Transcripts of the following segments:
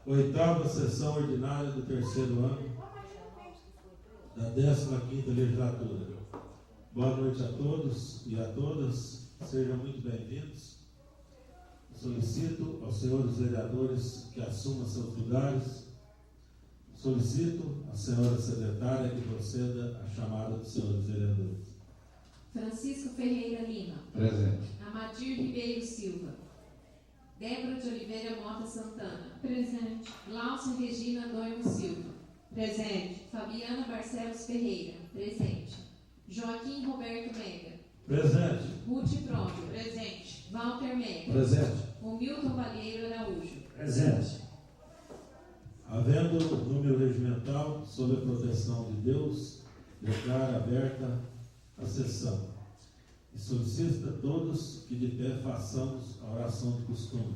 Oitava sessão ordinária do terceiro ano da 15ª legislatura. Boa noite a todos e a todas, sejam muito bem-vindos. Solicito aos senhores vereadores que assumam seus lugares. Solicito à senhora secretária que proceda à chamada dos senhores vereadores. Francisco Ferreira Lima. Presente. Amadir Ribeiro Silva. Débora de Oliveira Mota Santana. Presente. Glaucia Regina Doimo Silva. Presente. Fabiana Barcelos Ferreira. Presente. Joaquim Roberto Mega. Presente. Ruth Próprio. Presente. Walter Mega. Presente. Milton Valheiro Araújo. Presente. Havendo número regimental, sob a proteção de Deus, declaro aberta a sessão. E solicito a todos que de pé façamos a oração de costume.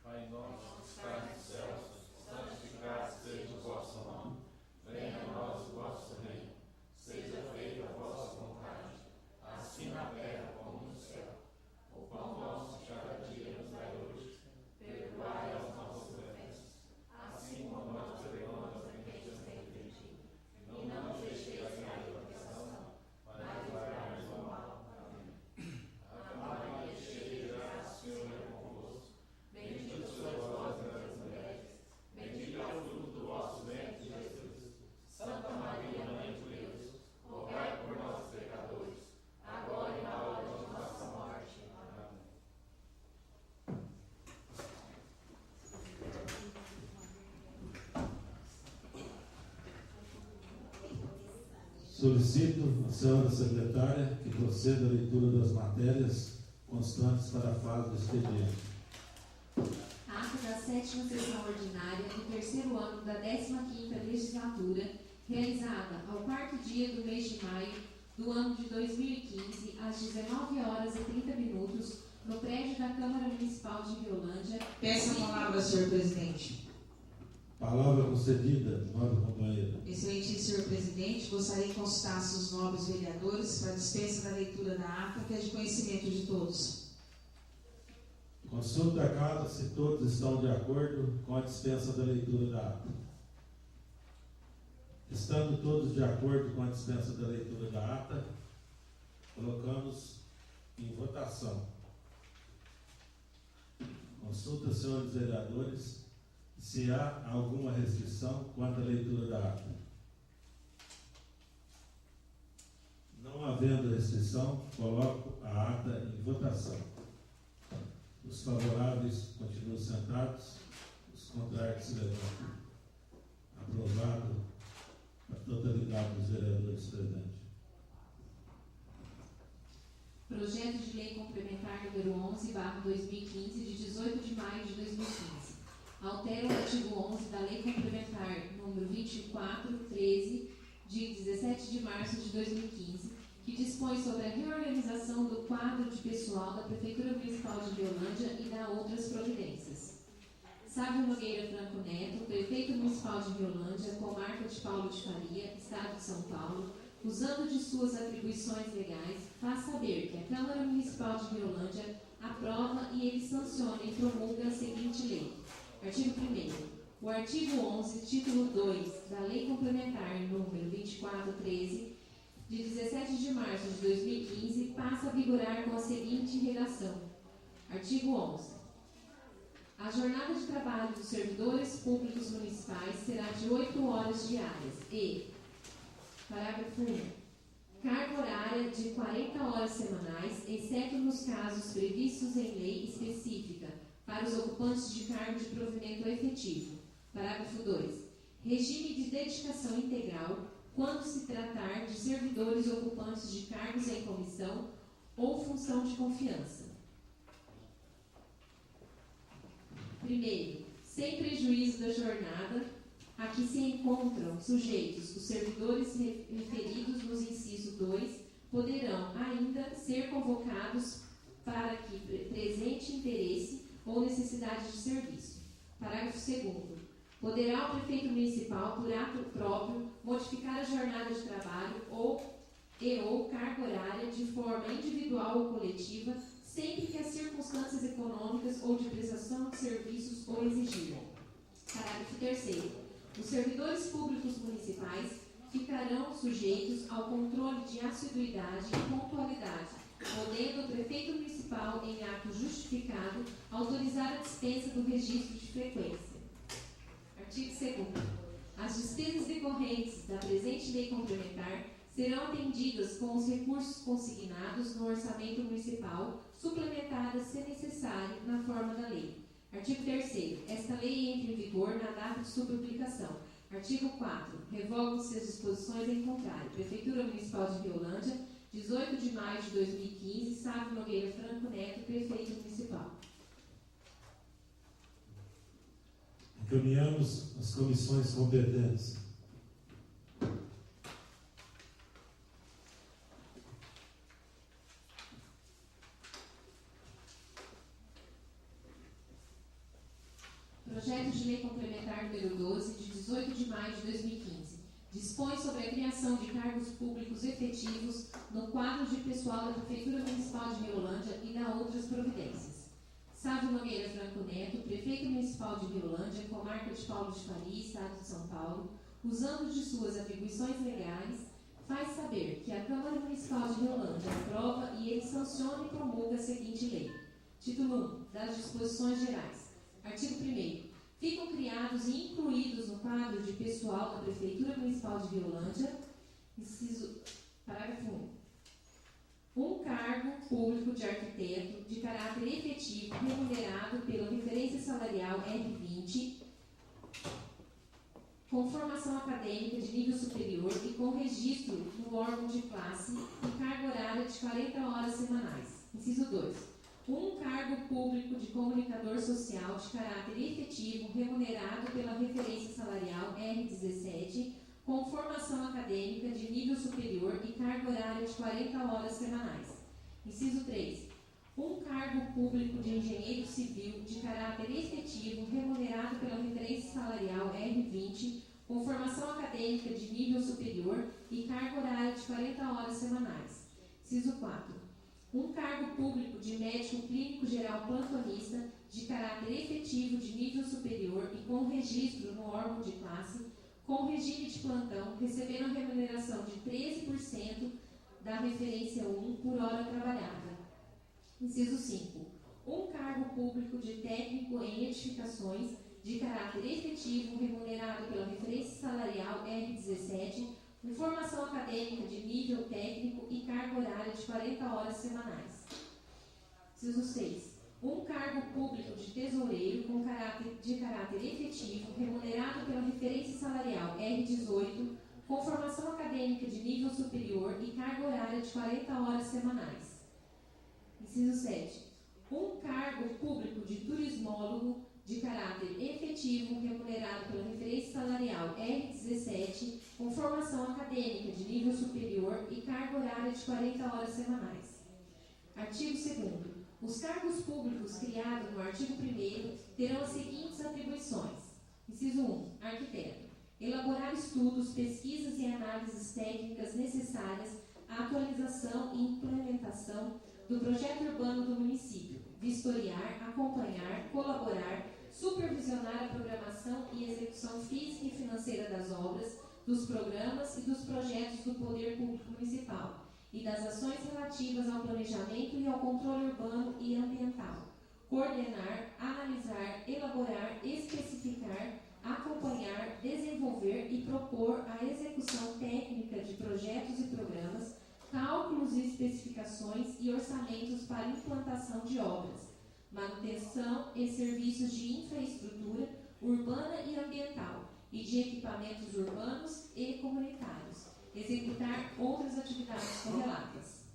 Pai nosso, que estás nos céus, santificado seja o vosso nome. Venha a nós o vosso reino. Seja feita a vossa vontade, assim na terra como no céu. O pão nosso de cada dia nos dai hoje. Perdoai as nossas ofensas, assim como nós perdoamos a quem nos tem ofendido. E não nos deixeis cair em tentação, mas livrai-nos do mal. Amém. Ave Maria, cheia de graça, o Senhor é convosco. Bendita sois vós entre as mulheres, bendito é o fruto do vosso ventre, Jesus. Santa Maria, Mãe de Deus, rogai por nós, pecadores, agora e na hora de nossa morte. Amém. Solicito à senhora secretária que proceda à leitura das matérias constantes para a fase do expediente. Ata da 7ª sessão ordinária do terceiro ano da 15ª legislatura, realizada ao quarto dia do mês de maio do ano de 2015, às 19h30, no prédio da Câmara Municipal de Riolândia. Peço a palavra, senhor presidente. Palavra concedida, nobre companheira. Excelentíssimo senhor presidente, gostaria que consultasse os nobres vereadores para a dispensa da leitura da ata, que é de conhecimento de todos. Consulta a casa se todos estão de acordo com a dispensa da leitura da ata. Estando todos de acordo com a dispensa da leitura da ata, colocamos em votação. Consulta, senhores vereadores, se há alguma restrição quanto à leitura da ata. Não havendo restrição, coloco a ata em votação. Os favoráveis continuam sentados, os contrários se levantam. Aprovado a totalidade dos vereadores presentes. Projeto de Lei Complementar número 11/2015, de 18 de maio de 2015. Altera o artigo 11 da Lei Complementar número 2413, de 17 de março de 2015, que dispõe sobre a reorganização do quadro de pessoal da Prefeitura Municipal de Riolândia e dá outras providências. Sávio Nogueira Franco Neto, Prefeito Municipal de Riolândia, comarca de Paulo de Faria, Estado de São Paulo, usando de suas atribuições legais, faz saber que a Câmara Municipal de Riolândia aprova e ele sanciona e promulga a seguinte lei. Artigo 1º. O artigo 11, título 2 da Lei Complementar número 2413, de 17 de março de 2015, passa a vigorar com a seguinte redação. Artigo 11. A jornada de trabalho dos servidores públicos municipais será de 8 horas diárias e, parágrafo 1, carga horária de 40 horas semanais, exceto nos casos previstos em lei específica, para os ocupantes de cargo de provimento efetivo. Parágrafo 2. Regime de dedicação integral quando se tratar de servidores ocupantes de cargos em comissão ou função de confiança. Primeiro, sem prejuízo da jornada a que se encontram sujeitos os servidores referidos nos inciso 2, poderão ainda ser convocados para que presente interesse ou necessidade de serviço. Parágrafo 2º. Poderá o prefeito municipal, por ato próprio, modificar a jornada de trabalho ou carga horária de forma individual ou coletiva, sempre que as circunstâncias econômicas ou de prestação prestação de serviços ou exigir. Parágrafo 3º. Os servidores públicos municipais ficarão sujeitos ao controle de assiduidade e pontualidade, podendo o prefeito municipal, em ato justificado, autorizar a dispensa do registro de frequência. Artigo 2º. As despesas decorrentes da presente lei complementar serão atendidas com os recursos consignados no orçamento municipal, suplementadas, se necessário, na forma da lei. Artigo 3º. Esta lei entra em vigor na data de sua publicação. Artigo 4º. Revogam-se as disposições em contrário. Prefeitura Municipal de Riolândia, 18 de maio de 2015, Sávio Nogueira Franco Neto, Prefeito Municipal. Encaminhamos as comissões competentes. Projeto de Lei Complementar número 12, de 18 de maio de 2015. Dispõe sobre a criação de cargos públicos efetivos no quadro de pessoal da Prefeitura Municipal de Riolândia e dá outras providências. Sávio Nogueira Franco Neto, Prefeito Municipal de Riolândia, comarca de Paulo de Faria, Estado de São Paulo, usando de suas atribuições legais, faz saber que a Câmara Municipal de Riolândia aprova e ele sanciona e promulga a seguinte lei. Título 1. Das disposições gerais. Artigo 1º. Ficam criados e incluídos no quadro de pessoal da Prefeitura Municipal de Riolândia, parágrafo 1. Um cargo público de arquiteto de caráter efetivo remunerado pela referência salarial R20, com formação acadêmica de nível superior e com registro no órgão de classe e carga horária de 40 horas semanais. Inciso 2. Um cargo público de comunicador social de caráter efetivo remunerado pela referência salarial R17, com formação acadêmica de nível superior e carga horária de 40 horas semanais. Inciso 3. Um cargo público de engenheiro civil de caráter efetivo remunerado pela referência salarial R20, com formação acadêmica de nível superior e carga horária de 40 horas semanais. Inciso 4. Um cargo público de médico clínico geral plantonista de caráter efetivo de nível superior e com registro no órgão de classe, com regime de plantão, recebendo a remuneração de 13% da referência 1 por hora trabalhada. Inciso 5. Um cargo público de técnico em edificações de caráter efetivo remunerado pela referência salarial R17, com formação acadêmica de nível técnico e carga horária de 40 horas semanais. Inciso 6. Um cargo público de tesoureiro de caráter efetivo, remunerado pela referência salarial R18, com formação acadêmica de nível superior e carga horária de 40 horas semanais. Inciso 7. Um cargo público de turismólogo de caráter efetivo, remunerado pela referência salarial R17, com formação acadêmica de nível superior e carga horária de 40 horas semanais. Artigo 2º. Os cargos públicos criados no artigo 1º terão as seguintes atribuições. Inciso 1. Arquiteto. Elaborar estudos, pesquisas e análises técnicas necessárias à atualização e implementação do projeto urbano do município. Vistoriar, acompanhar, colaborar, supervisionar a programação e execução física e financeira das obras, dos programas e dos projetos do Poder Público Municipal e das ações relativas ao planejamento e ao controle urbano e ambiental. Coordenar, analisar, elaborar, especificar, acompanhar, desenvolver e propor a execução técnica de projetos e programas, cálculos e especificações e orçamentos para implantação de obras, manutenção e serviços de infraestrutura urbana e ambiental e de equipamentos urbanos e comunitários, executar outras atividades correlatas.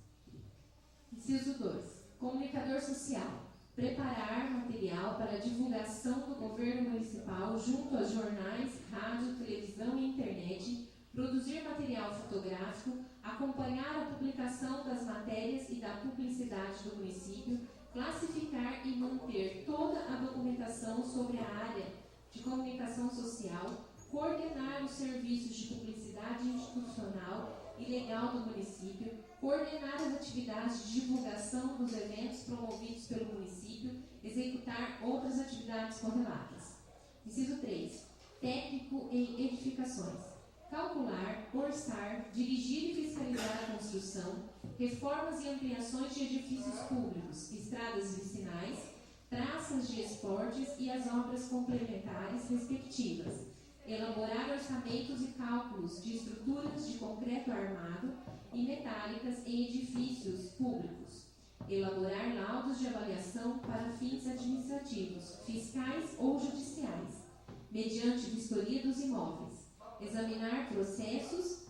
Inciso 2. Comunicador social. Preparar material para a divulgação do governo municipal junto a jornais, rádio, televisão e internet, produzir material fotográfico, acompanhar a publicação das matérias e da publicidade do município, classificar e manter toda a documentação sobre a área de comunicação social, coordenar os serviços de publicidade institucional e legal do município, coordenar as atividades de divulgação dos eventos promovidos pelo município, executar outras atividades correlatas. Inciso 3. Técnico em edificações. Calcular, orçar, dirigir e fiscalizar a construção, reformas e ampliações de edifícios públicos, estradas vicinais, praças de esportes e as obras complementares respectivas. Elaborar orçamentos e cálculos de estruturas de concreto armado e metálicas em edifícios públicos. Elaborar laudos de avaliação para fins administrativos, fiscais ou judiciais, mediante vistoria dos imóveis. Examinar processos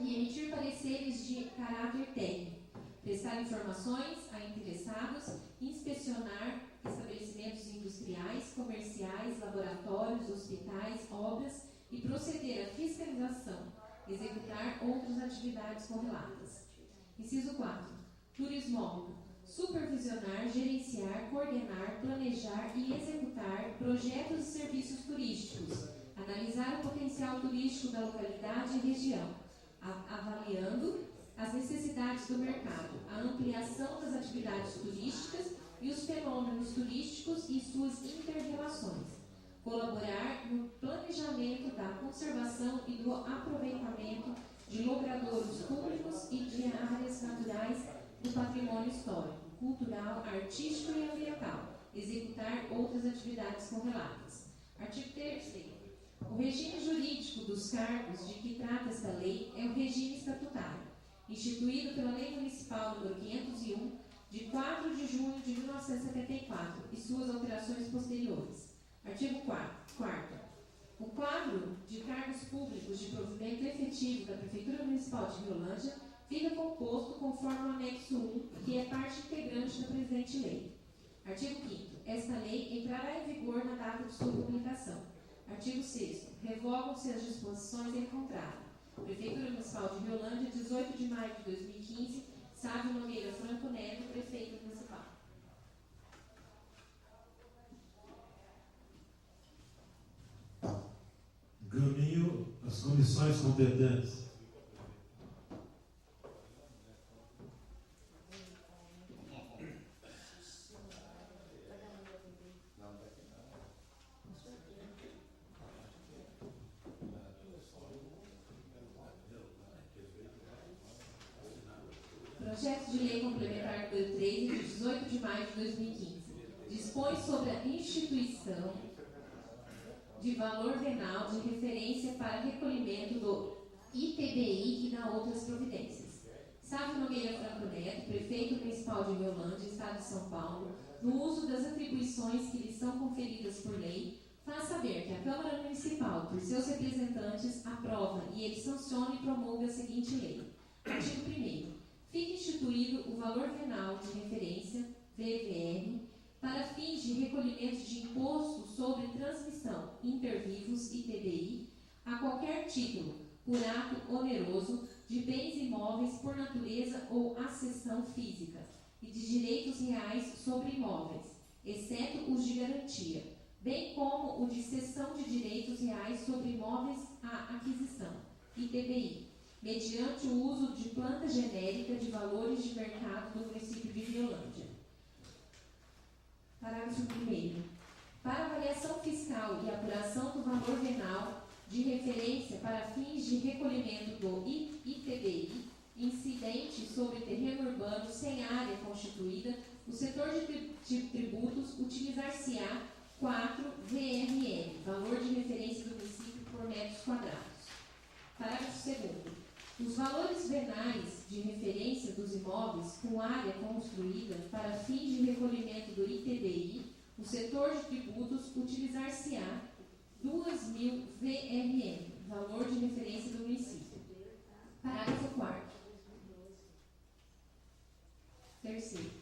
e emitir pareceres de caráter técnico. Prestar informações a interessados, inspecionar estabelecimentos industriais, comerciais, laboratórios, hospitais, obras e proceder à fiscalização, executar outras atividades correlatas. Inciso 4. Turismólogo. Supervisionar, gerenciar, coordenar, planejar e executar projetos e serviços turísticos, analisar o potencial turístico da localidade e região, avaliando as necessidades do mercado, a ampliação das atividades turísticas e os fenômenos turísticos e suas interrelações. Colaborar no planejamento da conservação e do aproveitamento de logradouros públicos e de áreas naturais do patrimônio histórico, cultural, artístico e ambiental. Executar outras atividades correlatas. Artigo 3º. O regime jurídico dos cargos de que trata esta lei é o regime estatutário, instituído pela Lei Municipal nº 501, de 4 de junho de 1974, e suas alterações posteriores. Artigo 4º. O quadro de cargos públicos de provimento efetivo da Prefeitura Municipal de Riolândia fica composto conforme o anexo 1, que é parte integrante da presente lei. Artigo 5º. Esta lei entrará em vigor na data de sua publicação. Artigo 6º. Revogam-se as disposições em contrato. Prefeitura Municipal de Riolândia, 18 de maio de 2015, Sávio Nogueira Franco Neto, Prefeito Municipal. Encaminho as comissões competentes. Projeto de Lei Complementar número 3, de 18 de maio de 2015, dispõe sobre a instituição de valor venal de referência para recolhimento do ITBI e da outras providências. Sávio Nogueira Franco Neto, Prefeito Municipal de Riolândia, Estado de São Paulo, no uso das atribuições que lhe são conferidas por lei, faz saber que a Câmara Municipal, por seus representantes, aprova e ele sanciona e promulga a seguinte lei. Artigo 1º. Fica instituído o valor venal de referência, VVR, para fins de recolhimento de imposto sobre transmissão intervivos, ITBI, a qualquer título, por ato oneroso, de bens imóveis por natureza ou acessão física, e de direitos reais sobre imóveis, exceto os de garantia, bem como o de cessão de direitos reais sobre imóveis à aquisição, ITBI, mediante o uso de planta genérica de valores de mercado do município de Riolândia. Parágrafo 1º. Para avaliação fiscal e apuração do valor venal de referência para fins de recolhimento do ITBI incidente sobre terreno urbano sem área constituída, o setor de tributos utilizar-se-á 4 VRM, valor de referência do município por metros quadrados. Parágrafo 2º. Os valores venais de referência dos imóveis com área construída para fins de recolhimento do ITBI, o setor de tributos utilizar-se-á 2.000 VRM, valor de referência do município. Parágrafo 4º. Terceiro.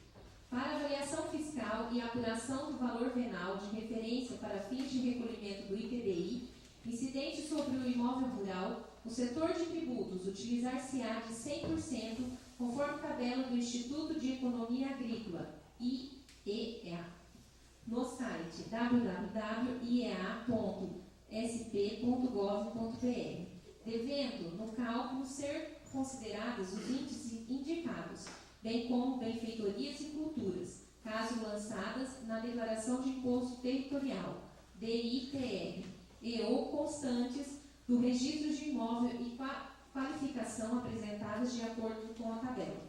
Para avaliação fiscal e apuração do valor venal de referência para fins de recolhimento do ITBI, incidente sobre o imóvel rural, o setor de tributos utilizar-se-á de 100%, conforme tabela do Instituto de Economia Agrícola, IEA, no site www.iea.sp.gov.br, devendo, no cálculo, ser considerados os índices indicados, bem como benfeitorias e culturas, caso lançadas na na declaração de imposto territorial, DITR, e ou constantes do registro de imóvel e qualificação apresentadas de acordo com a tabela.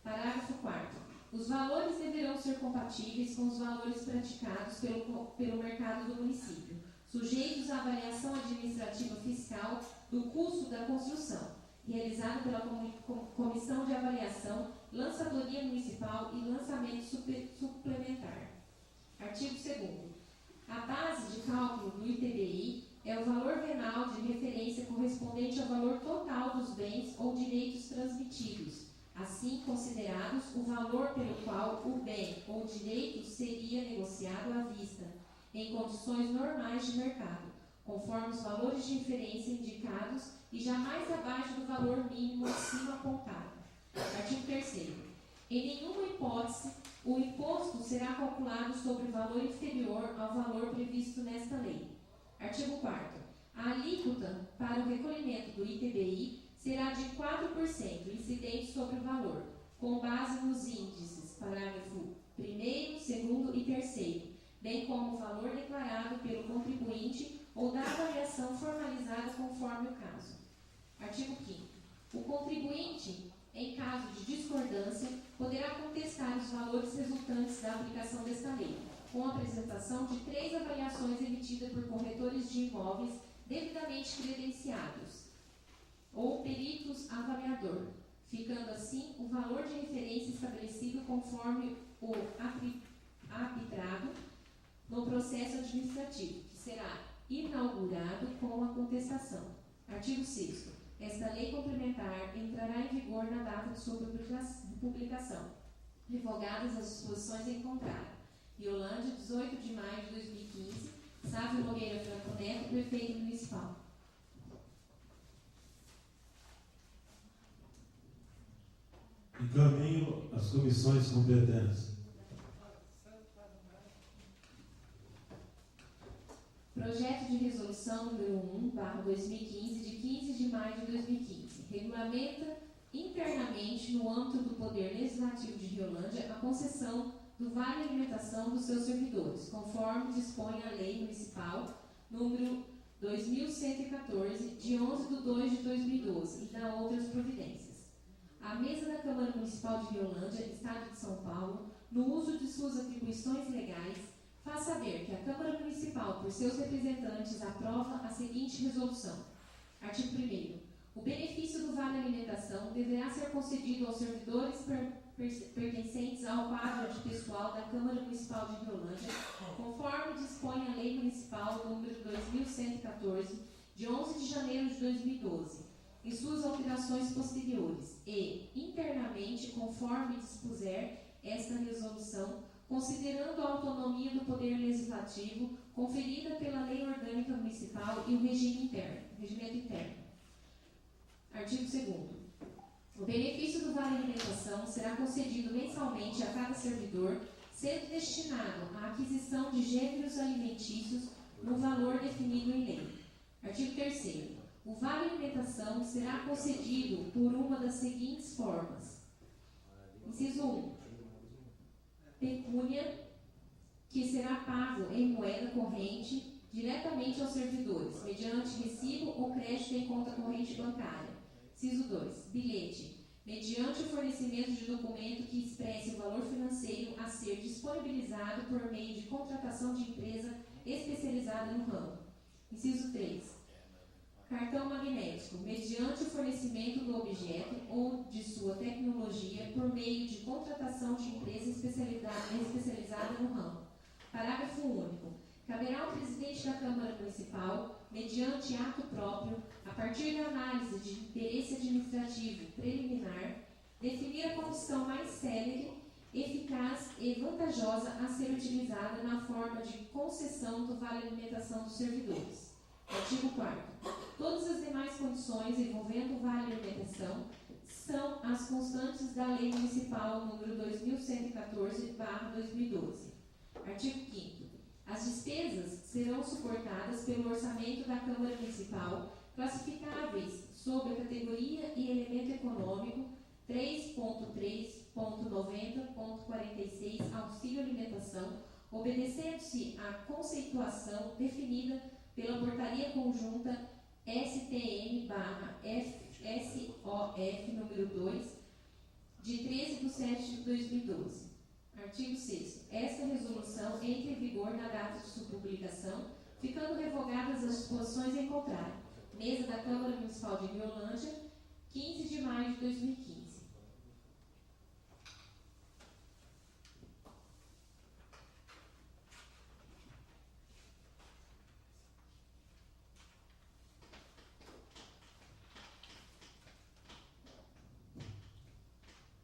Parágrafo 4º. Os valores deverão ser compatíveis com os valores praticados pelo mercado do município, sujeitos à avaliação administrativa fiscal do custo da construção, realizada pela Comissão de Avaliação, Lançadoria Municipal e Lançamento Suplementar. Artigo 2º. A base de cálculo do ITBI é o valor venal de referência correspondente ao valor total dos bens ou direitos transmitidos, assim considerados o valor pelo qual o bem ou direito seria negociado à vista, em condições normais de mercado, conforme os valores de referência indicados e jamais abaixo do valor mínimo acima apontado. Artigo 3º. Em nenhuma hipótese, o imposto será calculado sobre o valor inferior ao valor previsto nesta lei. Artigo 4º. A alíquota para o recolhimento do ITBI será de 4% incidente sobre o valor, com base nos índices, parágrafo 1º, 2º e 3º, bem como o valor declarado pelo contribuinte ou da avaliação formalizada conforme o caso. Artigo 5º. O contribuinte, em caso de discordância, poderá contestar os valores resultantes da aplicação desta lei, com a apresentação de 3 avaliações emitidas por corretores de imóveis devidamente credenciados ou peritos avaliador, ficando assim o valor de referência estabelecido conforme o arbitrado no processo administrativo, que será inaugurado com a contestação. Artigo 6º. Esta lei complementar entrará em vigor na data de sua publicação, revogadas as disposições em contrário. Riolândia, 18 de maio de 2015, Sávio Nogueira Franco Neto, prefeito municipal. Encaminho as comissões competentes. Projeto de resolução número 1/2015, de 15 de maio de 2015, regulamenta internamente, no âmbito do Poder Legislativo de Riolândia, a concessão do Vale Alimentação dos seus servidores, conforme dispõe a Lei Municipal número 2114, de 11/2 de 2012, e da outras providências. A mesa da Câmara Municipal de Riolândia, Estado de São Paulo, no uso de suas atribuições legais, faz saber que a Câmara Municipal, por seus representantes, aprova a seguinte resolução. Artigo 1º. O benefício do Vale Alimentação deverá ser concedido aos servidores pertencentes ao quadro de pessoal da Câmara Municipal de Riolândia, conforme dispõe a Lei Municipal número 2114, de 11 de janeiro de 2012, em suas alterações posteriores, e, internamente, conforme dispuser esta resolução, considerando a autonomia do Poder Legislativo conferida pela Lei Orgânica Municipal e o regimento interno. Artigo 2º. O benefício do Vale Alimentação será concedido mensalmente a cada servidor, sendo destinado à aquisição de gêneros alimentícios no valor definido em lei. Artigo 3º. O Vale Alimentação será concedido por uma das seguintes formas. Inciso 1. Pecúnia, que será pago em moeda corrente diretamente aos servidores, mediante recibo ou crédito em conta corrente bancária. Inciso 2. Bilhete, mediante o fornecimento de documento que expresse o valor financeiro a ser disponibilizado por meio de contratação de empresa especializada no ramo. Inciso 3. Cartão magnético, mediante o fornecimento do objeto ou de sua tecnologia por meio de contratação de empresa especializada no ramo. Parágrafo único. Caberá ao presidente da Câmara Municipal, mediante ato próprio, a partir da análise de interesse administrativo preliminar, definir a condição mais célere, eficaz e vantajosa a ser utilizada na forma de concessão do Vale Alimentação dos servidores. Artigo 4º. Todas as demais condições envolvendo o Vale Alimentação são as constantes da Lei Municipal número 2114/2012. Artigo 5º. As despesas serão suportadas pelo orçamento da Câmara Municipal, classificáveis sob a categoria e elemento econômico 3.3.90.46 Auxílio Alimentação, obedecendo-se à conceituação definida pela Portaria Conjunta STM/SOF número 2, de 13/7/2012. Artigo 6º. Esta resolução entra em vigor na data de sua publicação, ficando revogadas as disposições em contrário. Mesa da Câmara Municipal de Riolândia, 15 de maio de 2015.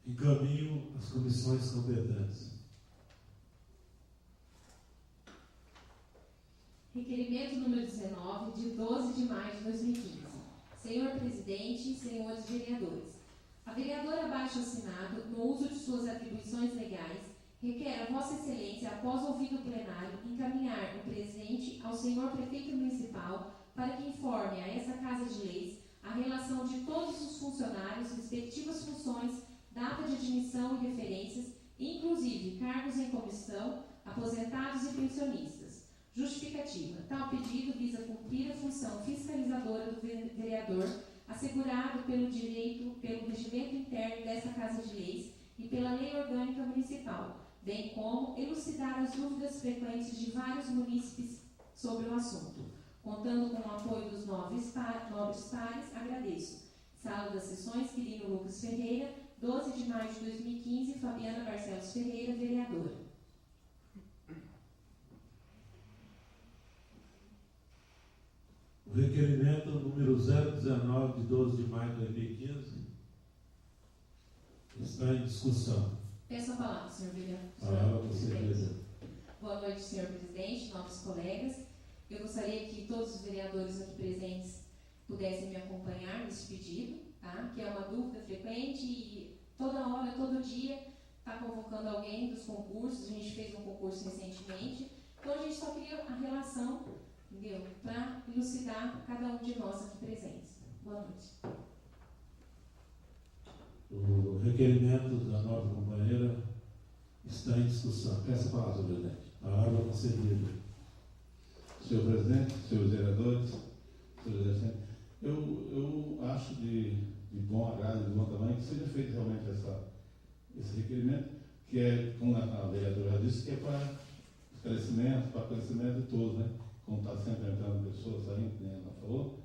Encaminho as comissões competentes. Requerimento número 19, de 12 de maio de 2015. Senhor Presidente e senhores vereadores, a vereadora abaixo assinado, no uso de suas atribuições legais, requer a Vossa Excelência, após ouvido o plenário, encaminhar o presente ao senhor Prefeito Municipal para que informe a essa Casa de Leis a relação de todos os funcionários, respectivas funções, data de admissão e referências, inclusive cargos em comissão, aposentados e pensionistas. Justificativa. Tal pedido visa cumprir a função fiscalizadora do vereador, assegurado pelo direito, pelo regimento interno dessa Casa de Leis e pela Lei Orgânica Municipal, bem como elucidar as dúvidas frequentes de vários munícipes sobre o assunto. Contando com o apoio dos nobres pares, agradeço. Sala das Sessões, Quirino Lucas Ferreira, 12 de maio de 2015, Fabiana Barcelos Ferreira, vereadora. O requerimento número 019, de 12 de maio de 2015, está em discussão. Peço a palavra, senhor vereador. Palavra concedida. Boa noite, senhor presidente, novos colegas. Eu gostaria que todos os vereadores aqui presentes pudessem me acompanhar nesse pedido, tá? Que é uma dúvida frequente e toda hora, todo dia, está convocando alguém dos concursos. A gente fez um concurso recentemente, então a gente só queria a relação, entendeu? Para elucidar cada um de nós aqui presentes. Boa noite. O requerimento da nova companheira está em discussão. Peço a palavra, senhor presidente. Palavra concedida. Senhor presidente, senhores vereadores, senhores assistentes, eu acho de bom agrado, de bom tamanho, que seja feito realmente esse requerimento, que é, como a vereadora já disse, que é para esclarecimento, para conhecimento de todos, né? Como está sempre entrando pessoas, saindo, como ela falou.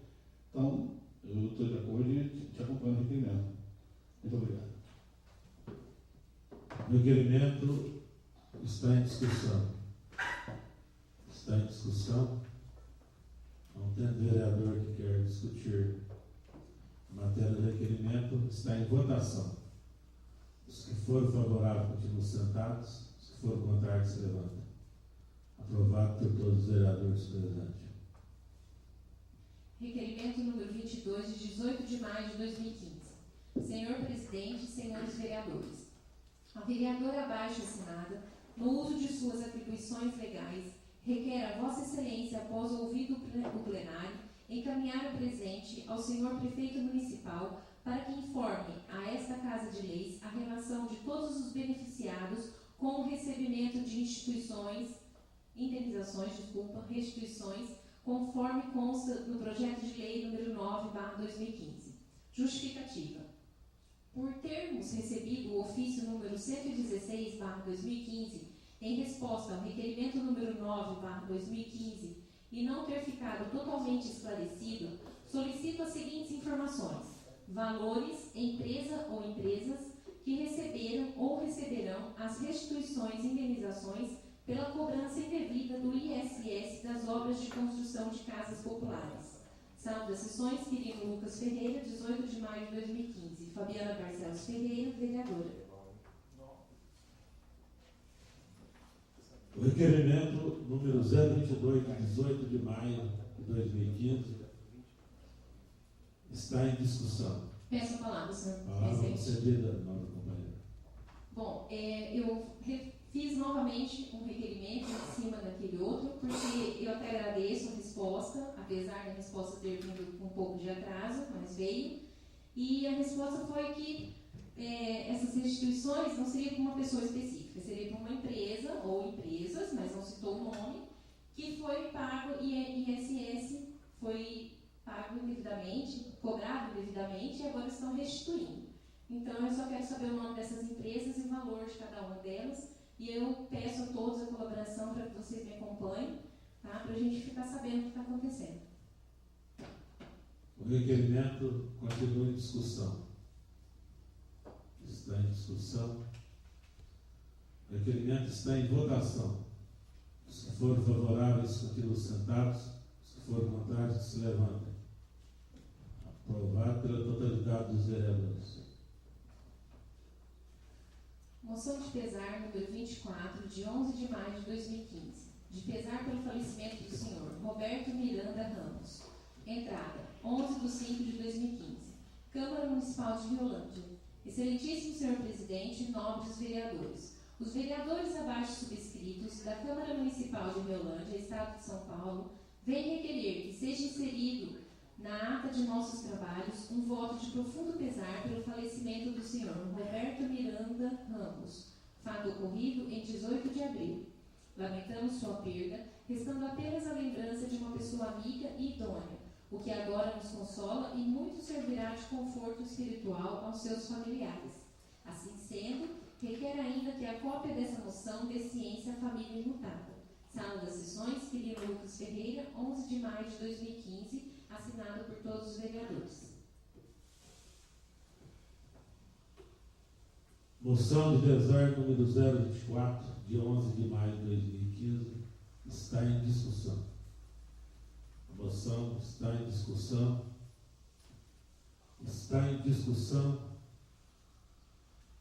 Então, eu estou de acordo e te acompanho no requerimento. Muito obrigado. O requerimento está em discussão. Está em discussão. Não tem vereador que quer discutir a matéria do requerimento. Está em votação. Os que forem favoráveis continuam sentados. Os que forem contrários se levantam. Aprovado por todos os vereadores presentes. Requerimento número 22, de 18 de maio de 2015. Senhor Presidente e senhores vereadores, a vereadora abaixo assinada, no uso de suas atribuições legais, requer a Vossa Excelência, após ouvido o plenário, encaminhar o presente ao senhor Prefeito Municipal para que informe a esta Casa de Leis a relação de todos os beneficiados com o recebimento de restituições, conforme consta no projeto de lei número 9/2015. Justificativa. Por termos recebido o ofício número 116/2015, em resposta ao requerimento número 9/2015, e não ter ficado totalmente esclarecido, solicito as seguintes informações: valores, empresa ou empresas que receberam ou receberão as restituições e indenizações pela cobrança indevida do ISS das obras de construção de casas populares. Sala das Sessões, Quirino Lucas Ferreira, 18 de maio de 2015. Fabiana Barcelos Ferreira, vereadora. O requerimento número 022, de 18 de maio de 2015, está em discussão. Peço a palavra, senhor Palavra presidente. concedida, nova companheira. Bom, eu fiz novamente um requerimento em cima daquele outro, porque eu até agradeço a resposta, apesar da resposta ter vindo com um pouco de atraso, mas veio. E a resposta foi que essas restituições não seriam para uma pessoa específica, seria para uma empresa ou empresas, mas que foi pago ISS, foi pago indevidamente, cobrado indevidamente e agora estão restituindo. Então, eu só quero saber o nome dessas empresas e o valor de cada uma delas. E eu peço a todos a colaboração para que vocês me acompanhem, tá? Para a gente ficar sabendo o que está acontecendo. O requerimento continua em discussão. Está em discussão. O requerimento está em votação. Os que forem favoráveis continuam sentados, os que forem contrários se levantem. Aprovado pela totalidade dos vereadores. Moção de pesar número 24, de 11 de maio de 2015. De pesar pelo falecimento do senhor Roberto Miranda Ramos. Entrada, 11 de 5 de 2015. Câmara Municipal de Riolândia. Excelentíssimo senhor presidente e nobres vereadores. Os vereadores abaixo subscritos da Câmara Municipal de Riolândia, Estado de São Paulo, vêm requerer que seja inserido na ata de nossos trabalhos um voto de profundo pesar pelo falecimento do senhor Roberto Miranda Ramos, fato ocorrido em 18 de abril. Lamentamos sua perda, restando apenas a lembrança de uma pessoa amiga e idônea, o que agora nos consola e muito servirá de conforto espiritual aos seus familiares. Assim sendo, requer ainda que a cópia dessa moção dê ciência à família imutável. Sala das Sessões, Quirino Lucas Ferreira, 11 de maio de 2015, assinado por todos os vereadores. Moção de pesar número 024, de 11 de maio de 2015, está em discussão. A moção está em discussão. Está em discussão.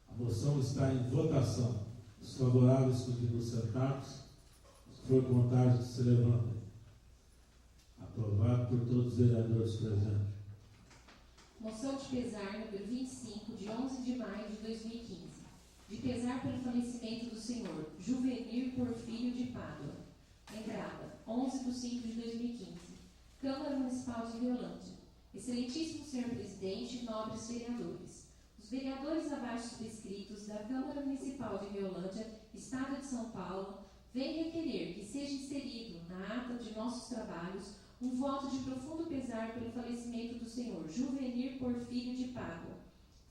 A moção está em votação. Os favoráveis continuam sentados. Os que forem contrários se levantem. Aprovado por todos os vereadores presentes. Moção de pesar número 25, de 11 de maio de 2015. De pesar pelo falecimento do senhor Juvenir Porfírio de Pádua. Entrada, 11 de 5 de 2015. Câmara Municipal de Riolândia. Excelentíssimo senhor presidente e nobres vereadores. Os vereadores abaixo subscritos da Câmara Municipal de Riolândia, Estado de São Paulo, vêm requerer que seja inserido na ata de nossos trabalhos um voto de profundo pesar pelo falecimento do senhor Juvenir Porfírio de Pádua,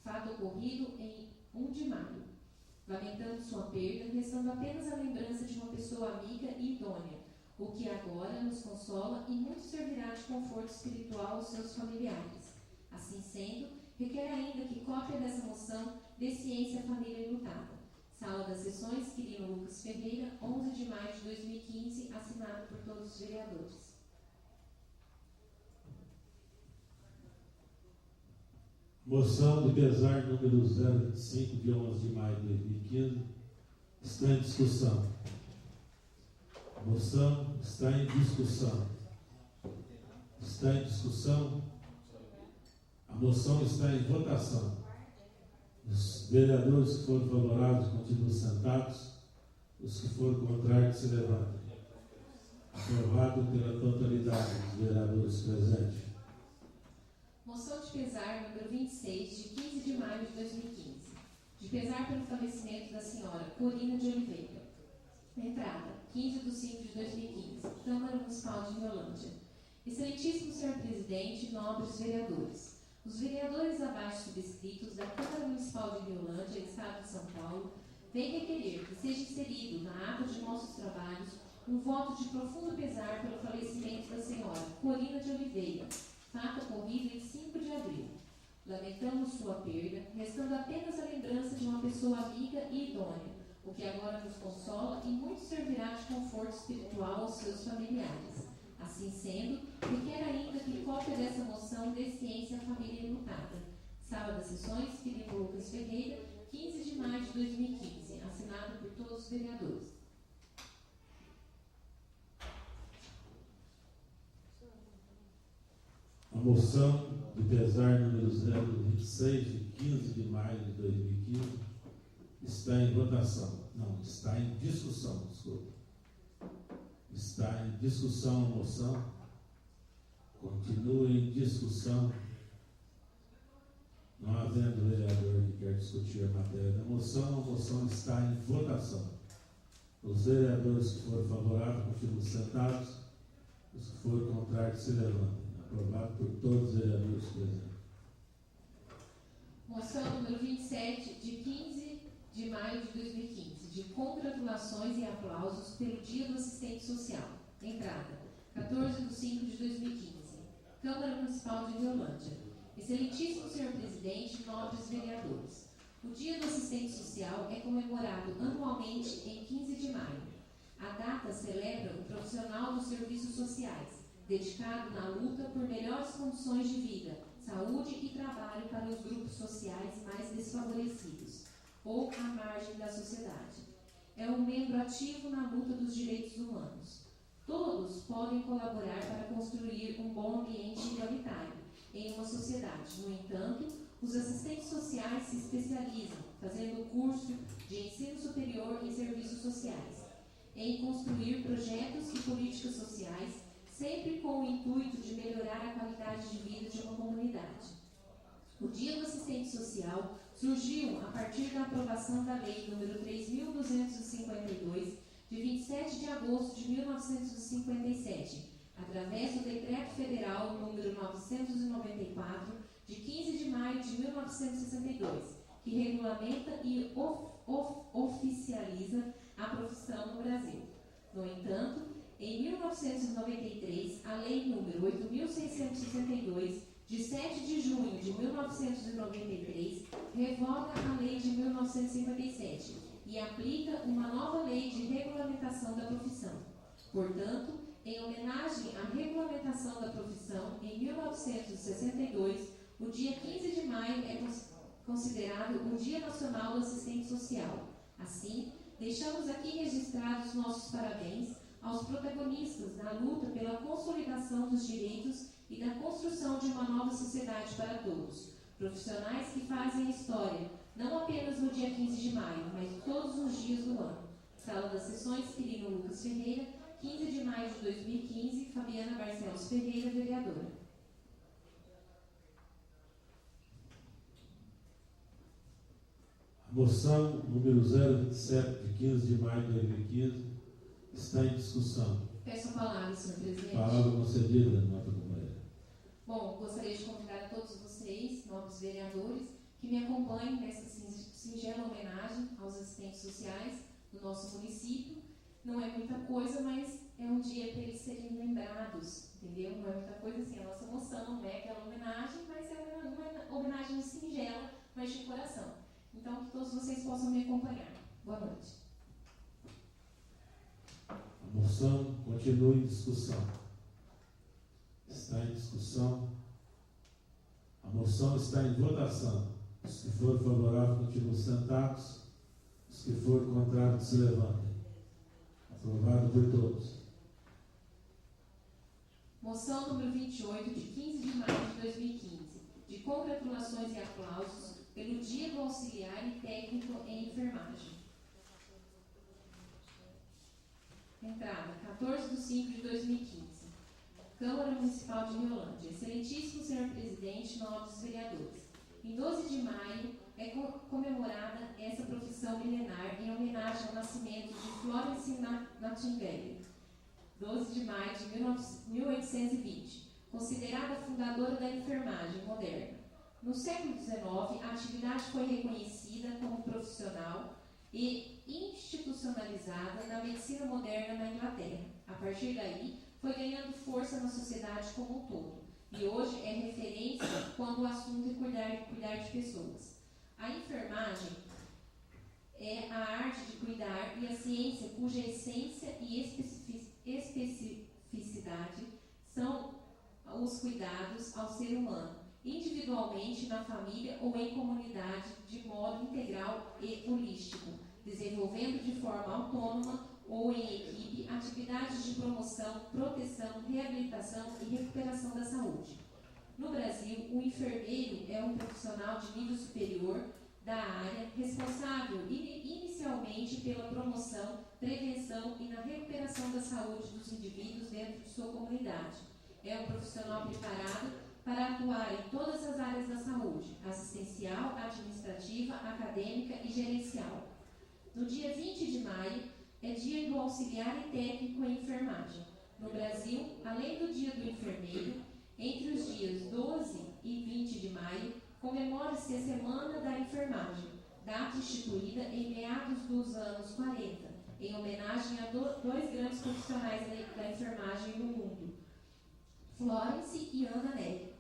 fato ocorrido em 1 de maio. Lamentando sua perda, restando apenas a lembrança de uma pessoa amiga e idônea, o que agora nos consola e muito servirá de conforto espiritual aos seus familiares. Assim sendo, requer ainda que cópia dessa moção dê ciência à família enlutada. Sala das Sessões, Quirino Lucas Ferreira, 11 de maio de 2015, assinado por todos os vereadores. Moção de pesar número 025, de 11 de maio de 2015, está em discussão. A moção está em discussão. Está em discussão. A moção está em votação. Os vereadores que forem favoráveis continuam sentados. Os que forem contrários se levantem. Aprovado pela totalidade dos vereadores presentes. Moção de pesar número 26, de 15 de maio de 2015. De pesar pelo falecimento da senhora Corina de Oliveira. Entrada, 15 de 5 de 2015. Câmara Municipal de Riolândia. Excelentíssimo senhor presidente e nobres vereadores. Os vereadores abaixo subscritos da Câmara Municipal de Riolândia, Estado de São Paulo, vêm requerer que seja inserido na ata de nossos trabalhos um voto de profundo pesar pelo falecimento da senhora Corina de Oliveira, fato ocorrido em 5 de abril. Lamentamos sua perda, restando apenas a lembrança de uma pessoa amiga e idônea, o que agora nos consola e muito servirá de conforto espiritual aos seus familiares. Assim sendo, requer ainda que cópia dessa moção dê ciência à família enlutada. Sala das Sessões, Quirino Lucas Ferreira, 15 de maio de 2015, assinado por todos os vereadores. A moção de pesar número 026, de 15 de maio de 2015, está em votação. Não, está em discussão, desculpa. Está em discussão a moção. Continua em discussão. Não havendo vereador que quer discutir a matéria da moção, a moção está em votação. Os vereadores que forem favoráveis continuam sentados. Os que forem contrários se levantem. Aprovado por todos os vereadores presentes. Moção número 27, de 15 de maio de 2015, de congratulações e aplausos pelo Dia do Assistente Social. Entrada, 14/5 de 2015. Câmara Municipal de Violândia. Excelentíssimo Senhor Presidente, nobres vereadores. O Dia do Assistente Social é comemorado anualmente em 15 de maio. A data celebra o profissional dos serviços sociais, dedicado na luta por melhores condições de vida, saúde e trabalho para os grupos sociais mais desfavorecidos, ou à margem da sociedade. É um membro ativo na luta dos direitos humanos. Todos podem colaborar para construir um bom ambiente igualitário em uma sociedade. No entanto, os assistentes sociais se especializam, fazendo curso de ensino superior em serviços sociais, em construir projetos e políticas sociais, sempre com o intuito de melhorar a qualidade de vida de uma comunidade. O Dia do Assistente Social surgiu a partir da aprovação da Lei nº 3.252, de 27 de agosto de 1957, através do Decreto Federal nº 994, de 15 de maio de 1962, que regulamenta e oficializa a profissão no Brasil. No entanto, em 1993, a Lei nº 8.662, de 7 de junho de 1993, revoga a Lei de 1957 e aplica uma nova lei de regulamentação da profissão. Portanto, em homenagem à regulamentação da profissão, em 1962, o dia 15 de maio é considerado o Dia Nacional do Assistente Social. Assim, deixamos aqui registrados nossos parabéns aos protagonistas da luta pela consolidação dos direitos e da construção de uma nova sociedade para todos, profissionais que fazem a história, não apenas no dia 15 de maio, mas todos os dias do ano. Sala das Sessões, Quirino Lucas Ferreira, 15 de maio de 2015, Fabiana Barcelos Ferreira, vereadora. A moção número 027, de 15 de maio de 2015, está em discussão. Peço a palavra, senhor presidente. Palavra concedida, nota companheira. Bom, gostaria de convidar a todos vocês, nobres vereadores, que me acompanhem nessa singela homenagem aos assistentes sociais do nosso município. Não é muita coisa, mas é um dia para eles serem lembrados, entendeu? Não é muita coisa assim, a nossa moção não é aquela homenagem, mas é uma homenagem singela, mas de coração. Então, que todos vocês possam me acompanhar. Boa noite. A moção continua em discussão. Está em discussão. A moção está em votação. Os que forem favoráveis continuam sentados. Os que forem contrários se levantem. Aprovado por todos. Moção número 28, de 15 de maio de 2015, de congratulações e aplausos pelo Dia do Auxiliar e Técnico em Enfermagem. Entrada, 14/5 de 2015. Câmara Municipal de Violândia. Excelentíssimo Senhor Presidente, nobres vereadores. Em 12 de maio é comemorada essa profissão milenar em homenagem ao nascimento de Florence Nightingale, 12 de maio de 1820, considerada fundadora da enfermagem moderna. No século XIX, a atividade foi reconhecida como profissional e institucionalizada na medicina moderna na Inglaterra. A partir daí, foi ganhando força na sociedade como um todo, e hoje é referência quando o assunto é cuidar de pessoas. A enfermagem é a arte de cuidar e a ciência cuja essência e especificidade são os cuidados ao ser humano, individualmente, na família ou em comunidade, de modo integral e holístico, desenvolvendo de forma autônoma ou em equipe atividades de promoção, proteção, reabilitação e recuperação da saúde. No Brasil, o enfermeiro é um profissional de nível superior da área, responsável inicialmente pela promoção, prevenção e na recuperação da saúde dos indivíduos dentro de sua comunidade. É um profissional preparado para atuar em todas as áreas da saúde, assistencial, administrativa, acadêmica e gerencial. No dia 20 de maio, é dia do auxiliar e técnico em enfermagem. No Brasil, além do dia do enfermeiro, entre os dias 12 e 20 de maio, comemora-se a Semana da Enfermagem, data instituída em meados dos anos 40, em homenagem a dois grandes profissionais da enfermagem no mundo, Florence e Ana Nery,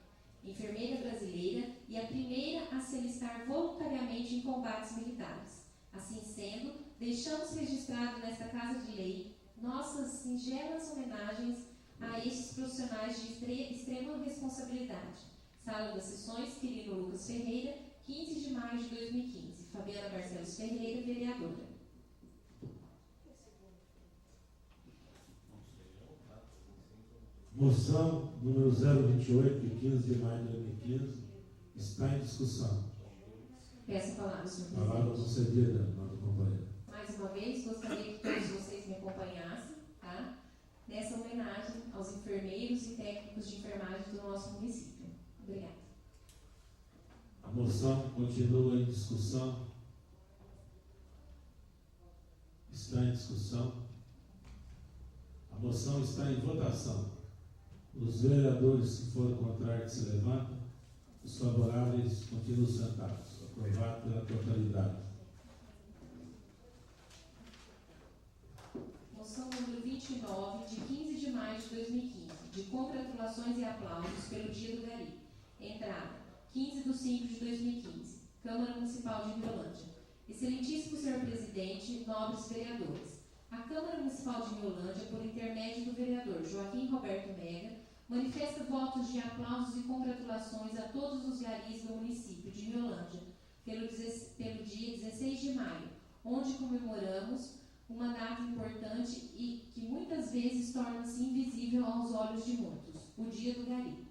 enfermeira brasileira e a primeira a se alistar voluntariamente em combates militares. Assim sendo, deixamos registrado nesta Casa de Lei nossas singelas homenagens a estes profissionais de extrema responsabilidade. Sala das Sessões, Quirino Lucas Ferreira, 15 de maio de 2015. Fabiana Barcelos Ferreira, vereadora. Moção número 028, de 15 de maio de 2015, está em discussão. Peço a palavra, senhor Palavra presidente. concedida, nosso companheiro. Mais uma vez, gostaria que todos vocês me acompanhassem, tá? Nessa homenagem aos enfermeiros e técnicos de enfermagem do nosso município. Obrigada. A moção continua em discussão. Está em discussão. A moção está em votação. Os vereadores que foram contrários se levantam. Os favoráveis continuam sentados. Aprovado pela totalidade. Moção número 29, de 15 de maio de 2015, de congratulações e aplausos pelo Dia do Gari. Entrada, 15 de 5 de 2015, Câmara Municipal de Riolândia. Excelentíssimo senhor presidente, nobres vereadores, a Câmara Municipal de Riolândia, por intermédio do vereador Joaquim Roberto Mega, manifesta votos de aplausos e congratulações a todos os garis do município de Riolândia, pelo dia 16 de maio, onde comemoramos uma data importante e que muitas vezes torna-se invisível aos olhos de muitos, o Dia do Gari.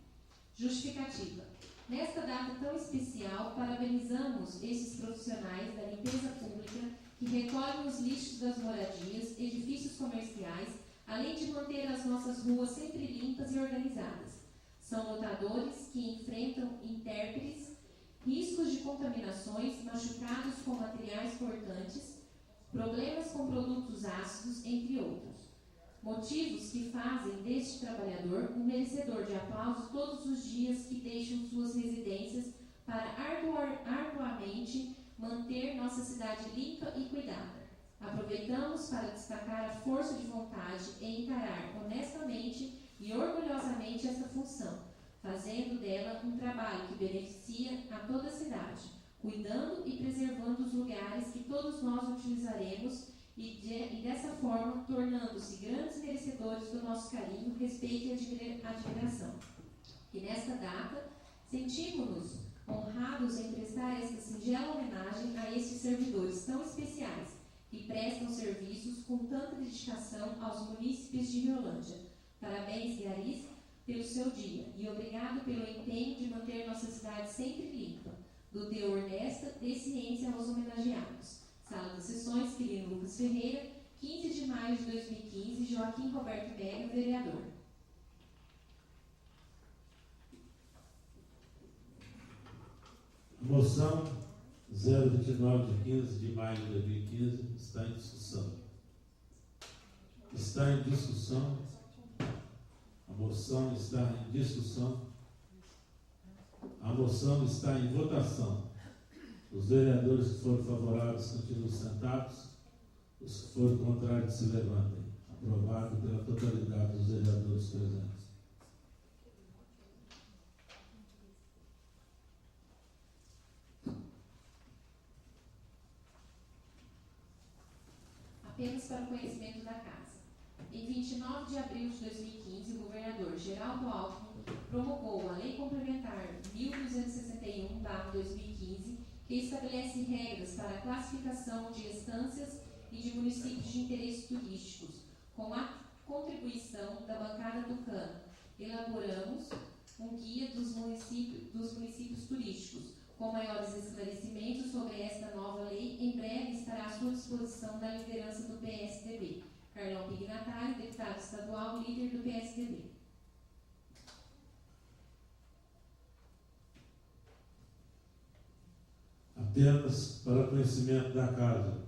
Justificativa. Nesta data tão especial, parabenizamos esses profissionais da limpeza pública que recolhem os lixos das moradias, edifícios comerciais, além de manter as nossas ruas sempre limpas e organizadas. São lutadores que enfrentam intempéries, riscos de contaminações, machucados com materiais cortantes, problemas com produtos ácidos, entre outros. Motivos que fazem deste trabalhador um merecedor de aplauso todos os dias que deixam suas residências para arduamente manter nossa cidade limpa e cuidada. Aproveitamos para destacar a força de vontade em encarar honestamente e orgulhosamente essa função, fazendo dela um trabalho que beneficia a toda a cidade, cuidando e preservando os lugares que todos nós utilizaremos e dessa forma tornando-se grandes merecedores do nosso carinho, respeito e admiração. E nesta data, sentimos-nos honrados em prestar esta singela homenagem a estes servidores tão especiais, que prestam serviços com tanta dedicação aos munícipes de Riolândia. Parabéns, garis, pelo seu dia, e obrigado pelo empenho de manter nossa cidade sempre limpa, do teor desta e ciência aos homenageados. Sala das Sessões, Quirino Lucas Ferreira, 15 de maio de 2015, Joaquim Roberto Mega, vereador. Moção 029, de 15 de maio de 2015, está em discussão. Está em discussão. A moção está em discussão. A moção está em votação. Os vereadores que foram favoráveis continuam sentados. Os que foram contrários se levantem. Aprovado pela totalidade dos vereadores presentes. Apenas para o conhecimento da Casa. Em 29 de abril de 2015, o governador Geraldo Alckmin promulgou a Lei Complementar 1261/2015, que estabelece regras para a classificação de estâncias e de municípios de interesse turísticos. Com a contribuição da bancada tucana, elaboramos um guia dos municípios turísticos. Com maiores esclarecimentos sobre esta nova lei, em breve estará à sua disposição da liderança do PSDB. Carlão Pignatari, deputado estadual, líder do PSDB. Apenas para conhecimento da Casa.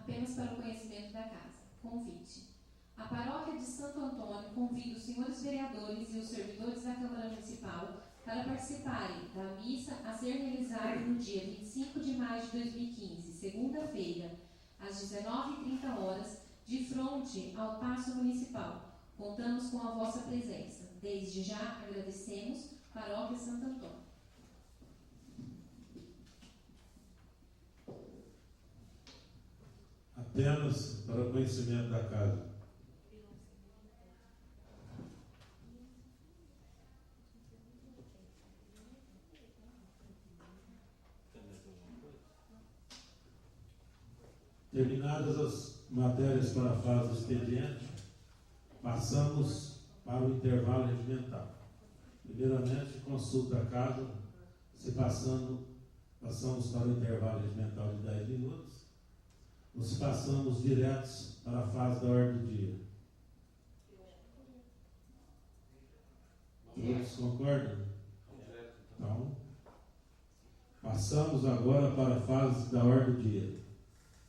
apenas para o conhecimento da casa. Convite. A Paróquia de Santo Antônio convida os senhores vereadores e os servidores da Câmara Municipal para participarem da missa a ser realizada no dia 25 de maio de 2015, segunda-feira, às 19h30, de frente ao Paço Municipal. Contamos com a vossa presença. Desde já agradecemos, Paróquia Santo Antônio. Apenas para o conhecimento da casa. Terminadas as matérias para a fase do expediente, passamos para o intervalo regimental. Primeiramente, consulta a casa, passamos para o intervalo regimental de 10 minutos, ou se passamos diretos para a fase da ordem do dia. Todos concordam? Então, passamos agora para a fase da ordem do dia.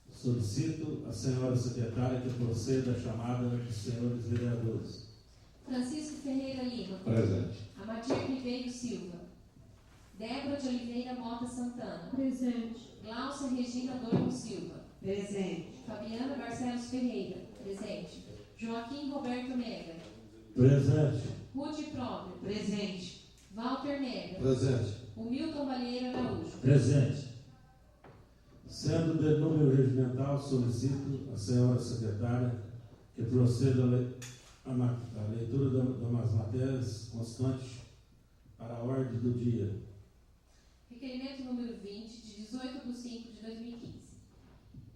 Solicito a senhora secretária que proceda à chamada dos senhores vereadores. Francisco Ferreira Lima. Presente. Amadir Ribeiro Silva. Débora de Oliveira Mota Santana. Presente. Glaucia Regina Doimo Silva. Presente. Fabiana Barcelos Ferreira. Presente. Joaquim Roberto Mega. Presente. Rude Próprio. Presente. Walter Mega. Presente. O Milton Balheiro Araújo. Presente. Sendo de número regimental, solicito a senhora secretária que proceda a leitura das matérias constantes para a ordem do dia. Requerimento número 20, de 18/5/2015.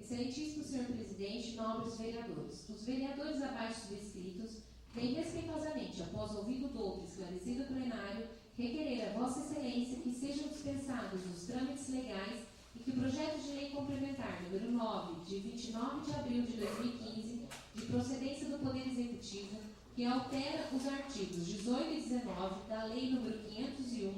Excelentíssimo senhor presidente, nobres vereadores, os vereadores abaixo subscritos vêm respeitosamente, após ouvido do outro esclarecido plenário, requerer a vossa excelência que sejam dispensados os trâmites legais e que o projeto de lei complementar número 9, de 29 de abril de 2015, de procedência do Poder Executivo, que altera os artigos 18 e 19 da Lei número 501,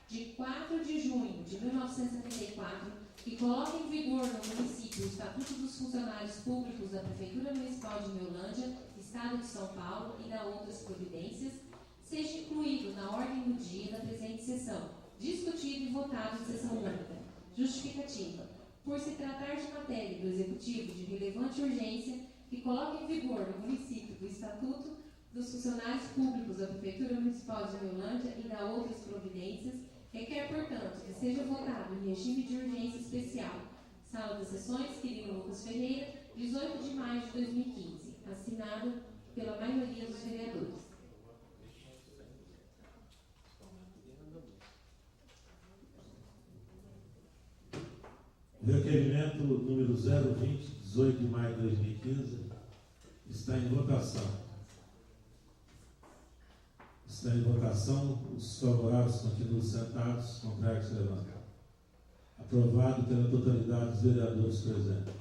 de 4 de junho de 1974, que coloca em vigor no município o Estatuto dos Funcionários Públicos da Prefeitura Municipal de Meolândia, Estado de São Paulo, e da outras providências, seja incluído na ordem do dia da presente sessão, discutido e votado em sessão única. Justificativa. Por se tratar de matéria do Executivo de relevante urgência, que coloca em vigor no município do Estatuto dos Funcionários Públicos da Prefeitura Municipal de Meolândia e da outras providências, requer, portanto, que seja votado em regime de urgência especial. Sala das Sessões, Quirino Lucas Ferreira, 18 de maio de 2015. Assinado pela maioria dos vereadores. Requerimento número 020, 18 de maio de 2015, está em votação. Está em votação. Os favoráveis continuam sentados, contrários se levantam. Aprovado pela totalidade dos vereadores presentes.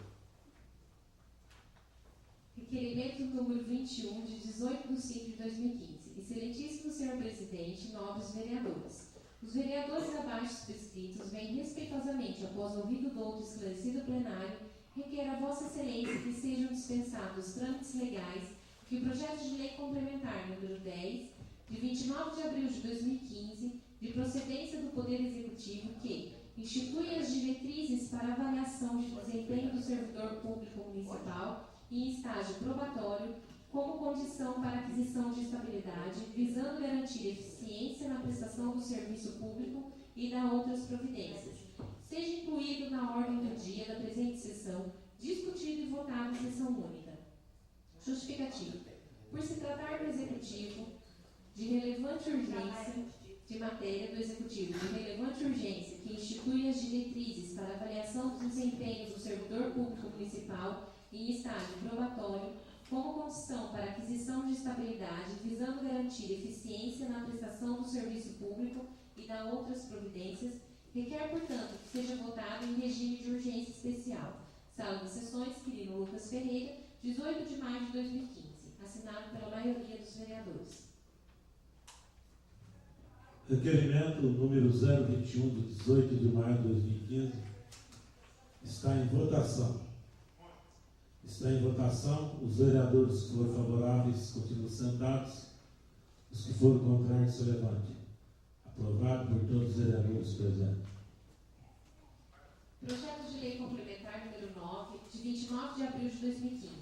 Requerimento número 21, de 18/5/2015. Excelentíssimo senhor presidente, nobres vereadores. Os vereadores abaixo subscritos vêm respeitosamente, após ouvido do outro esclarecido plenário, requer a vossa excelência que sejam dispensados os trâmites legais que o projeto de lei complementar número 10, de 29 de abril de 2015, de procedência do Poder Executivo, que institui as diretrizes para avaliação de desempenho do servidor público municipal em estágio probatório, como condição para aquisição de estabilidade, visando garantir eficiência na prestação do serviço público e da outras providências. Seja incluído na ordem do dia da presente sessão, discutido e votado em sessão única. Justificativa. Por se tratar do Executivo de relevante urgência, de matéria do Executivo de relevante urgência, que institui as diretrizes para avaliação do desempenho do servidor público municipal em estágio probatório, como condição para aquisição de estabilidade, visando garantir eficiência na prestação do serviço público e da outras providências, requer, portanto, que seja votado em regime de urgência especial. Sala das Sessões, Quirino Lucas Ferreira, 18 de maio de 2015. Assinado pela maioria dos vereadores. Requerimento número 021, de 18 de maio de 2015, está em votação. Está em votação. Os vereadores que forem favoráveis continuam sentados. Os que forem contrários se levantem. Aprovado por todos os vereadores presentes. Projeto de Lei Complementar número 9, de 29 de abril de 2015.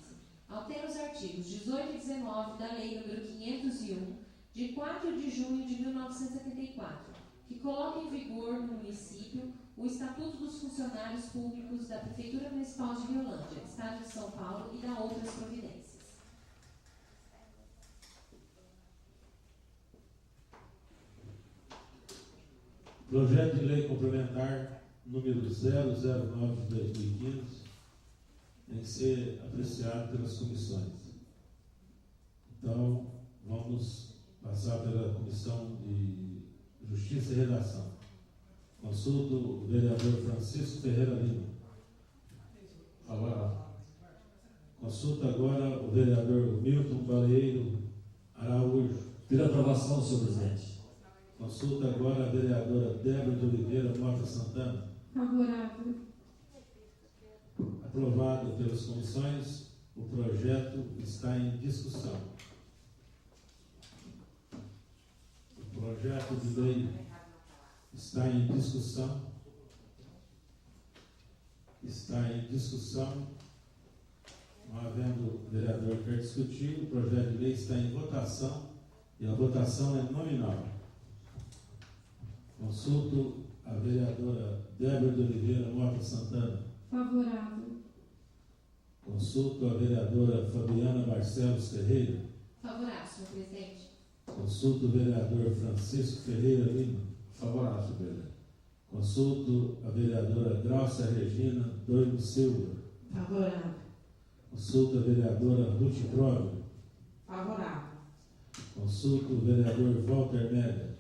Altera os artigos 18 e 19 da Lei número 501, de 4 de junho de 1974, que coloca em vigor no município o Estatuto dos Funcionários Públicos da Prefeitura Municipal de Riolândia, Estado de São Paulo, e dá outras providências. Projeto de Lei Complementar número 009 de 2015 tem que ser apreciado pelas comissões. Então, vamos passar pela Comissão de Justiça e Redação. Consulto o vereador Francisco Ferreira Lima. Favorável. Consulta agora o vereador Milton Baleiro Araújo. Pela aprovação, senhor presidente. Consulta agora a vereadora Débora de Oliveira Mota Santana. Favorável. Aprovado pelas comissões, o projeto está em discussão. O projeto de lei está em discussão. Está em discussão. Não havendo vereador que quer discutir, o projeto de lei está em votação e a votação é nominal. Consulto a vereadora Débora de Oliveira Mota Santana. Favorável. Consulto a vereadora Fabiana Barcelos Ferreira. Favorável, senhor presidente. Consulto o vereador Francisco Ferreira Lima. Favorável, senhor presidente. Consulto a vereadora Grácia Regina Doido Silva. Favorável. Consulto a vereadora Ruth Prove. Favorável. Consulto o vereador Walter Mega.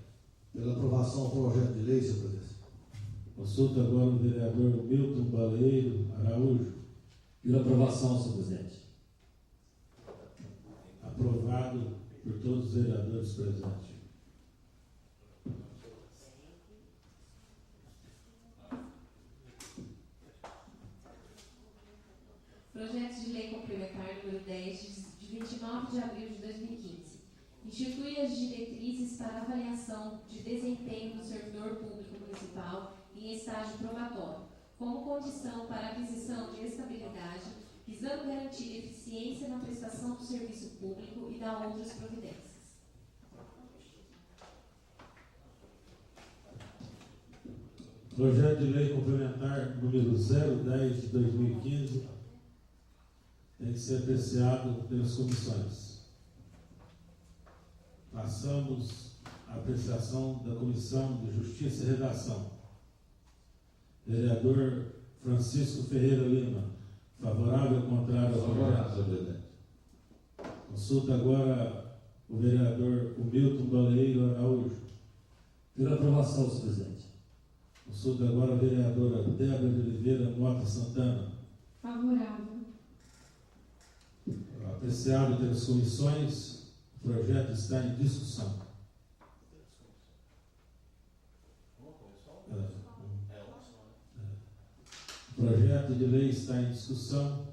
Pela aprovação do projeto de lei, senhor presidente. Consulto agora o vereador Milton Baleiro Araújo. Pela aprovação, senhor presidente. Aprovado por todos os vereadores presentes. Projeto de Lei Complementar número 10, de 29 de abril de 2015. Institui as diretrizes para avaliação de desempenho do servidor público municipal em estágio probatório, como condição para aquisição de estabilidade, visando garantir eficiência na prestação do serviço público e dá outras providências. Projeto de Lei Complementar número 010 de 2015 tem que ser apreciado pelas comissões. Passamos à apreciação da Comissão de Justiça e Redação. Vereador Francisco Ferreira Lima. Favorável ou contrário ao Favorável, projeto? senhor presidente. Consulta agora o vereador Milton Baleiro Araújo. Pela aprovação, senhor presidente. Consulta agora a vereadora Débora de Oliveira Mota Santana. Favorável. Apreciado pelas comissões, o projeto está em discussão. O projeto de lei está em discussão.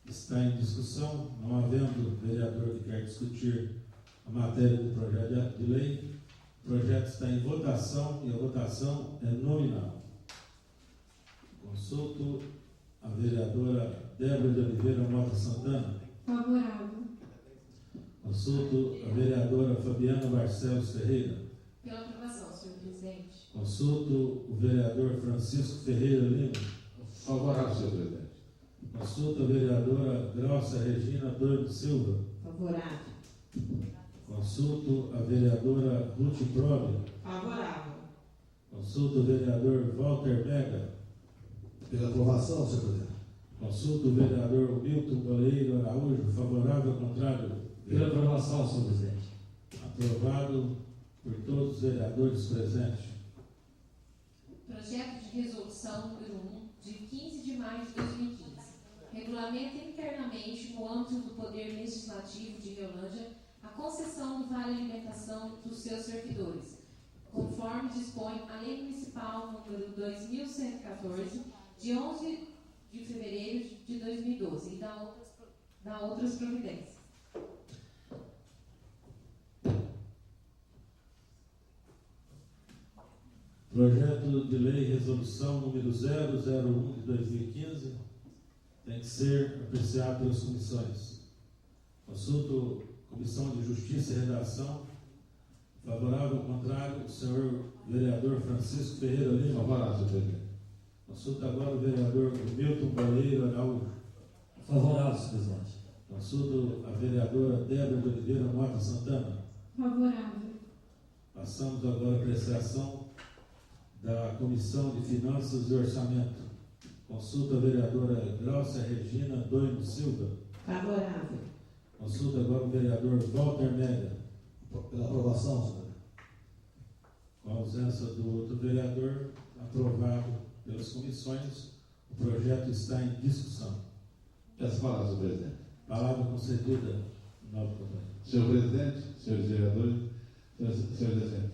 Está em discussão, não havendo vereador que quer discutir a matéria do projeto de lei. O projeto está em votação e a votação é nominal. Consulto a vereadora Débora de Oliveira Mota Santana. Favorável. Consulto a vereadora Fabiana Barcelos Ferreira. Pela aprovação, senhor presidente. Consulto o vereador Francisco Ferreira Lima. Favorável, senhor presidente. Consulto a vereadora Grácia Regina Doido Silva. Favorável. Consulto a vereadora Ruth Prove. Favorável. Consulto o vereador Walter Mega. Pela aprovação, senhor presidente. Consulto o vereador Milton Baleiro Araújo. Favorável ou contrário? Pela aprovação, senhor presidente. Aprovado por todos os vereadores presentes. Projeto de Resolução número 1, de 15 de maio de 2015. Regulamenta internamente, no âmbito do Poder Legislativo de Riolândia, a concessão do Vale Alimentação dos seus servidores, conforme dispõe a Lei Municipal número 2114, de 11 de fevereiro de 2012 e dá outras providências. Projeto de lei e resolução número 001 de 2015 tem que ser apreciado pelas comissões. Consulto Comissão de Justiça e Redação. Favorável ou contrário, o senhor vereador Francisco Ferreira Lima. Favorável, senhor presidente. Consulta agora o vereador Milton Baleiro Araújo. Favorável, senhor presidente. Consulto a vereadora Débora de Oliveira Mota Santana. Favorável. Passamos agora à apreciação da Comissão de Finanças e Orçamento. Consulta a vereadora Glaucia Regina Doimo Silva. Favorável. Consulta agora o vereador Walter Média. Pela aprovação, senhor presidente. Com a ausência do outro vereador, aprovado pelas comissões, o projeto está em discussão. Peço a palavra, senhor presidente. Palavra concedida, novo companheiro. Senhor presidente, senhores vereadores, senhores presidente,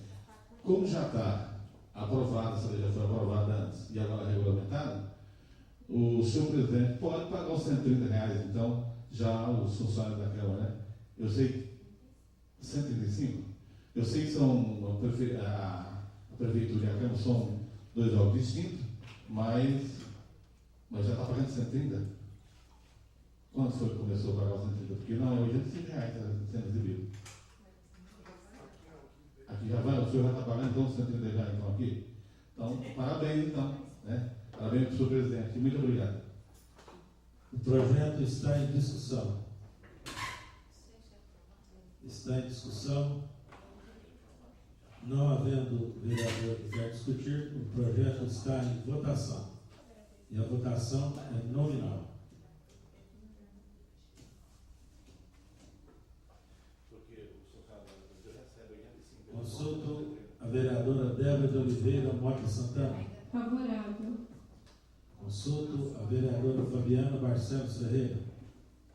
como já está aprovada, essa lei já foi aprovada antes e agora regulamentada, o senhor presidente pode pagar os R$130, então, já os funcionários da Câmara, né? Eu sei, 135? Eu sei que são a Prefeitura e a Câmara são dois órgãos distintos, mas já está pagando 130? Quando foi que começou a pagar os 130? Porque não, é R$85 que está sendo exibido. Aqui já vai, o senhor já está pagando então 130 já então aqui? Então, parabéns então, né? Parabéns para o senhor presidente. Muito obrigado. O projeto está em discussão. Está em discussão. Não havendo vereador que quiser discutir, o projeto está em votação. E a votação é nominal. Consulto a vereadora Débora de Oliveira Mota Santana. Favorável. Consulto a vereadora Fabiana Barcelos Ferreira.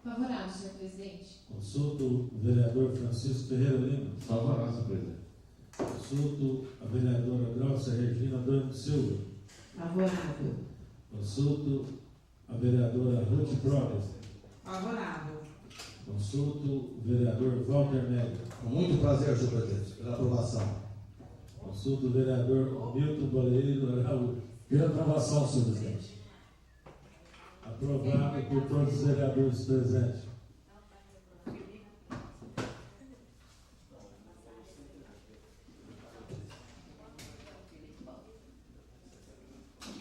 Favorável, senhor presidente. Consulto o vereador Francisco Ferreira Lima. Favorável, senhor presidente. Consulto a vereadora Glaucia Regina Doimo Silva. Favorável. Consulto a vereadora Ruth Progres. Favorável. Consulto o vereador Walter Médio. Com muito prazer, senhor presidente. Pela aprovação. Consulto o vereador Milton Baleiro Araújo. Pela aprovação, senhor presidente. Aprovado por todos os vereadores presentes.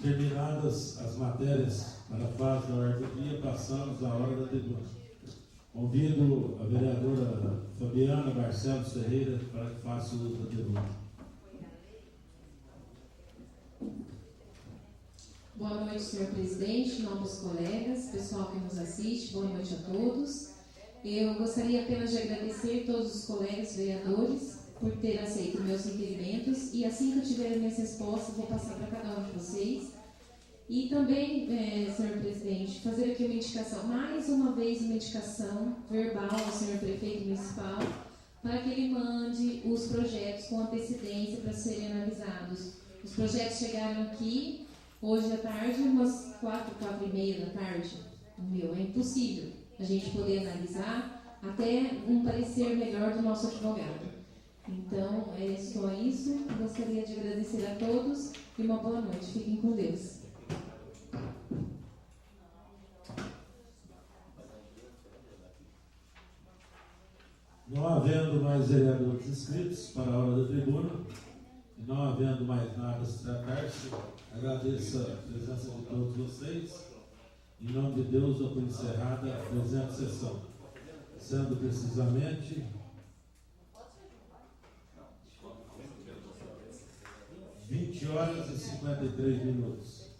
Terminadas as matérias para a fase da ordem do dia, passamos à hora da tribuna. Convido a vereadora Fabiana Barcelos Ferreira para que faça o uso da tribuna. Boa noite, senhor presidente, novos colegas, pessoal que nos assiste, boa noite a todos. Eu gostaria apenas de agradecer a todos os colegas vereadores por ter aceito meus requerimentos e assim que eu tiver minhas respostas, vou passar para cada um de vocês. E também, senhor presidente, fazer aqui uma indicação, mais uma vez uma indicação verbal ao senhor prefeito municipal, para que ele mande os projetos com antecedência para serem analisados. Os projetos chegaram aqui hoje à tarde, umas 4h30 da tarde. É impossível a gente poder analisar até um parecer melhor do nosso advogado. Então, é só isso. Gostaria de agradecer a todos e uma boa noite. Fiquem com Deus. Não havendo mais vereadores inscritos para a hora da tribuna, e não havendo mais nada a se tratar-se, agradeço a presença de todos vocês. Em nome de Deus, dou por encerrada a presente sessão, sendo precisamente 20h53.